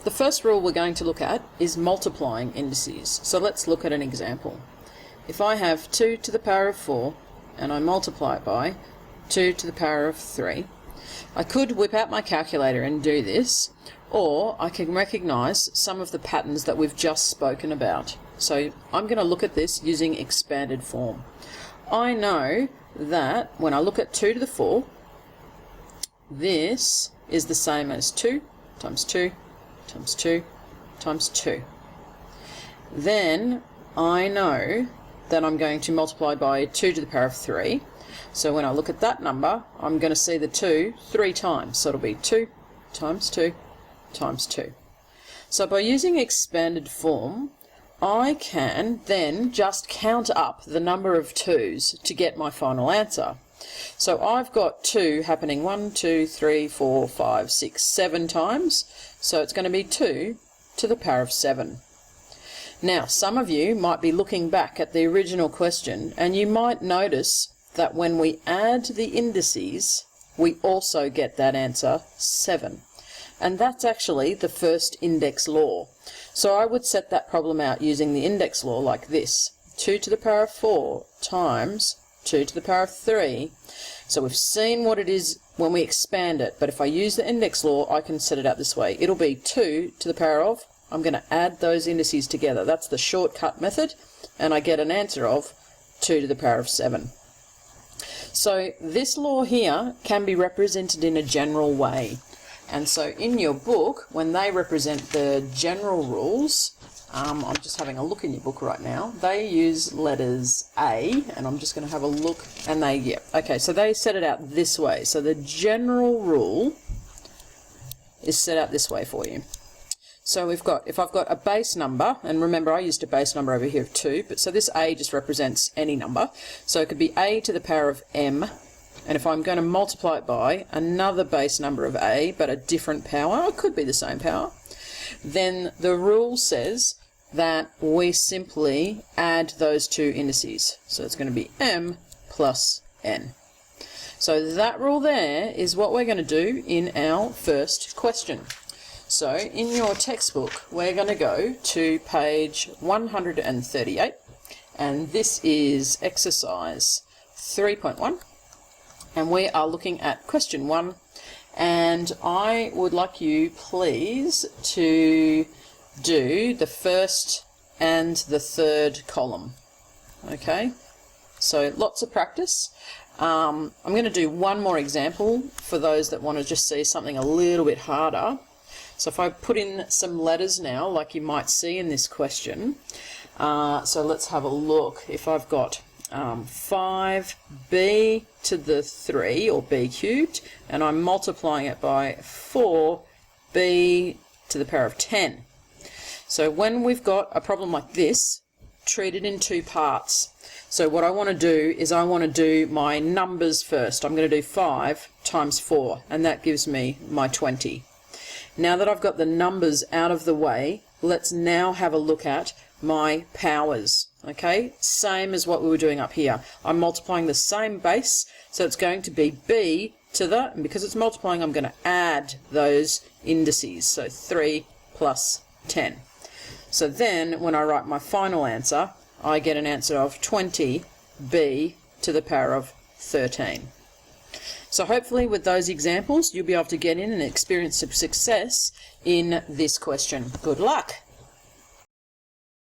The first rule we're going to look at is multiplying indices. So let's look at an example. If I have 2 to the power of 4 and I multiply it by 2 to the power of 3, I could whip out my calculator and do this, or I can recognise some of the patterns that we've just spoken about. So I'm going to look at this using expanded form. I know that when I look at 2 to the 4, this is the same as 2 times 2 times 2 times 2. Then I know that I'm going to multiply by 2 to the power of 3. So when I look at that number, I'm going to see the 2 3 times. So it'll be 2 times 2 times 2. So by using expanded form, I can then just count up the number of 2's to get my final answer. So I've got 2 happening 1, 2, 3, 4, 5, 6, 7 times. So it's going to be 2 to the power of 7. Now, some of you might be looking back at the original question and you might notice that when we add the indices, we also get that answer 7. And that's actually the first index law. So I would set that problem out using the index law like this. 2 to the power of 4 times 2 to the power of 3. So we've seen what it is when we expand it, but if I use the index law, I can set it out this way. It'll be 2 to the power of, I'm going to add those indices together. That's the shortcut method, and I get an answer of 2 to the power of 7. So this law here can be represented in a general way. And so in your book, when they represent the general rules, I'm just having a look in your book right now, they use letters A, and I'm just going to have a look, and okay, so they set it out this way. So the general rule is set out this way for you. So we've got, if I've got a base number, and remember I used a base number over here of 2, but so this A just represents any number. So it could be A to the power of M, and if I'm going to multiply it by another base number of A, but a different power, it could be the same power, then the rule says that we simply add those two indices. So it's going to be M plus N. So that rule there is what we're going to do in our first question. So in your textbook, we're going to go to page 138, and this is exercise 3.1, and we are looking at question 1, and I would like you please to do the first and the third column. Okay, so lots of practice. I'm going to do one more example for those that want to just see something a little bit harder. So if I put in some letters now, like you might see in this question, so let's have a look. If I've got 5b to the 3, or b cubed, and I'm multiplying it by 4b to the power of 10. So when we've got a problem like this, treat it in two parts. So what I want to do is I want to do my numbers first. I'm going to do 5 times 4, and that gives me my 20. Now that I've got the numbers out of the way, let's now have a look at my powers. Okay, same as what we were doing up here. I'm multiplying the same base, so it's going to be b to the, and because it's multiplying, I'm going to add those indices. So 3 plus 10. So then when I write my final answer, I get an answer of 20b to the power of 13. So hopefully with those examples, you'll be able to get in and experience some success in this question. Good luck.